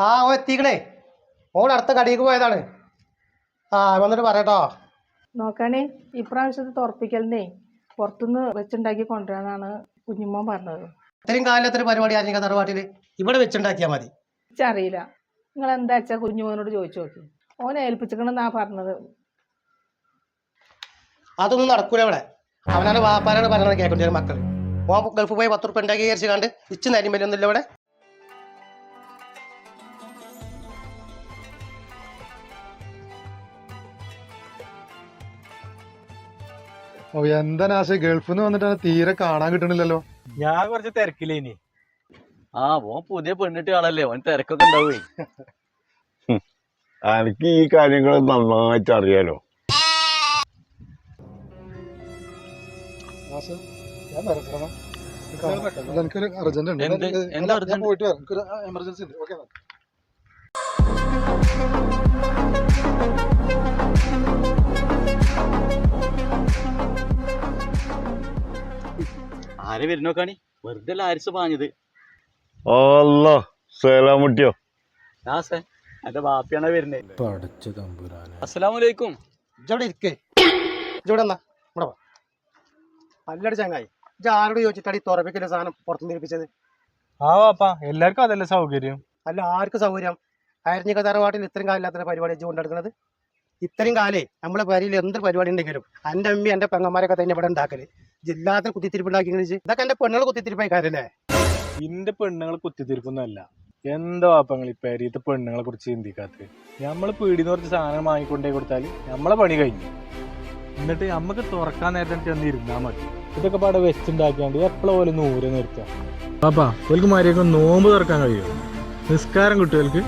ആ ഓ എത്തിക്കണേ. ഓൾ അടുത്ത കടിക്ക് പോയതാണ്. ആ വന്നിട്ട് പറയട്ടോ. നോക്കാണേ ഇപ്രാവശ്യത്തെ തുറപ്പിക്കലിനെ പുറത്തുനിന്ന് വെച്ചുണ്ടാക്കി കൊണ്ടുവരാന്നാണ് കുഞ്ഞുമ്മോൻ പറഞ്ഞത്. ഇത്രയും കാലത്തൊരു പരിപാടി ആയിരിക്കും തറവാട്ടിൽ ഇവിടെ വെച്ചുണ്ടാക്കിയാൽ മതി. അറിയില്ല, നിങ്ങൾ എന്താ വെച്ചാൽ കുഞ്ഞുമോനോട് ചോദിച്ചു നോക്കി. ഓനെ ഏൽപ്പിച്ചിക്കണെന്നാ പറഞ്ഞത്. അതൊന്നും നടക്കൂല ഇവിടെ. അവനാണ് വാപ്പാനാണ് പറഞ്ഞത് കേൾക്കേണ്ടി മക്കൾ. ഓൻ ഗൾഫ് പോയി 10 ഉറുപ്പ്യ ഉണ്ടാക്കി വിചാരിച്ച് കണ്ട് ഇച്ച് നേരം വലിയൊന്നുമില്ല ഇവിടെ. ഓ എന്താ നാശ ഗൾഫിൽ നിന്ന് വന്നിട്ട് തീരെ കാണാൻ കിട്ടണില്ലല്ലോ. ഞാൻ കുറച്ച് തിരക്കില്ലേനി. ഓൻ പുതിയ പെണ്ണിട്ട് ആളല്ലേ, ഓൻ തിരക്കൊക്കെ ഉണ്ടാവേ. എനിക്ക് ഈ കാര്യങ്ങൾ നന്നായിട്ട് അറിയാലോ. ഞാൻ വരട്ടെ, എനിക്കൊരു അർജന്റ് ഉണ്ട്. ഞാൻ പോയിട്ട് വരാം, എനിക്കൊരു എമർജൻസി ഉണ്ട്. ഓക്കെ. ആരെ വരുന്നോക്കാണി, വെറുതെ ലാരിസ് പാഞ്ഞത്. അല്ലോ സലാമുട്ടിയോ എന്റെ ബാപ്പിയാണോ വരുന്നേ? അസ്സലാമലൈക്കും. ഇജവിടെ ഇരിക്കേ. ഇജവിടെ എന്നാ ഇവിടെ വാ. അല്ലടി ചങ്ങായി, ഇജ ആരോട് ചോദിച്ചിട്ടാണ് ഈ തുറപ്പിക്കല് സാധനം പുറത്തുനിന്ന് ഏൽപ്പിച്ചത്? ആ വാപ്പാ, എല്ലാവർക്കും അതല്ലേ സൗകര്യം. അല്ല ആർക്ക് സൗകര്യം? അയർഞ്ഞിക്ക തറവാട്ടിൽ ഇത്രയും കാലമില്ലാത്ത പരിപാടി ഇജ്ജ് കൊണ്ടെടുക്കുന്നത്. ഇത്രയും കാലേ നമ്മളെ പേരിൽ എന്തൊരു പരിപാടി ഉണ്ടെങ്കിലും എൻ്റെ അമ്മയും എൻ്റെ പെങ്ങന്മാരൊക്കെ തന്നെ ഇവിടെ ഉണ്ടാക്കല്. ജില്ലാത്തിൽ കുത്തിത്തിരിപ്പ് ഉണ്ടാക്കി. ഇതൊക്കെ എൻ്റെ പെണ്ണുകൾ കുത്തിത്തിരിപ്പായി കാര്യല്ലേ? ഇന്റെ പെണ്ണുങ്ങൾ കുത്തിത്തിരിപ്പൊന്നുമല്ല. എന്താ വാപ്പങ്ങൾ ഈ പേരീത്തെ പെണ്ണുങ്ങളെ കുറിച്ച് ചിന്തിക്കാത്തത്? നമ്മള് പീടിന്ന് കുറച്ച് സാധനം വാങ്ങിക്കൊണ്ടേ കൊടുത്താല് നമ്മളെ പണി കഴിഞ്ഞു. എന്നിട്ട് നമ്മക്ക് തുറക്കാൻ നേരത്തെ ചെന്ന് ഇരുന്നാ മതി. ഇതൊക്കെ പാടെ വെച്ചുണ്ടാക്കിയാണ്ട് എപ്പോഴും നൂറ് നിർത്താം. പാപ്പാ ഓൽക്ക് മര്യാദക്ക് നോമ്പ് തുറക്കാൻ കഴിയുമോ? നിസ്കാരം കുട്ടികൾക്ക്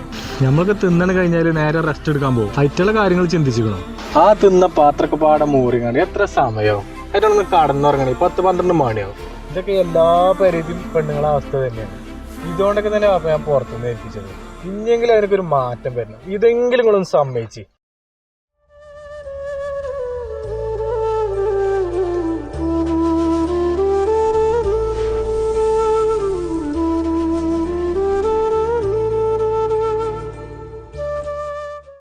നമ്മൾക്ക് തിന്നണ കഴിഞ്ഞാല് നേരെ റെസ്റ്റ് എടുക്കാൻ പോകും. ഹൈറ്റുള്ള കാര്യങ്ങൾ ചിന്തിച്ചിരിക്കണം. ആ തിന്ന പാത്രമൊക്കെ പാടെ മൂറിങ്ങാണ്ട് എത്ര സമയമാവും അതിനൊന്ന് കടന്നുറങ്ങണേ? 10-12 മണിയാവും. ഇതൊക്കെ എല്ലാ പരിധിയും പെണ്ണുങ്ങളെ അവസ്ഥ തന്നെയാണ്. ഇതുകൊണ്ടൊക്കെ തന്നെ ഞാൻ പുറത്തുനിന്ന് ഏൽപ്പിച്ചത്. ഇനിയെങ്കിലും അതിനൊക്കെ ഒരു മാറ്റം വരണം. ഇതെങ്കിലും നിങ്ങളൊന്ന് സമ്മതിച്ച്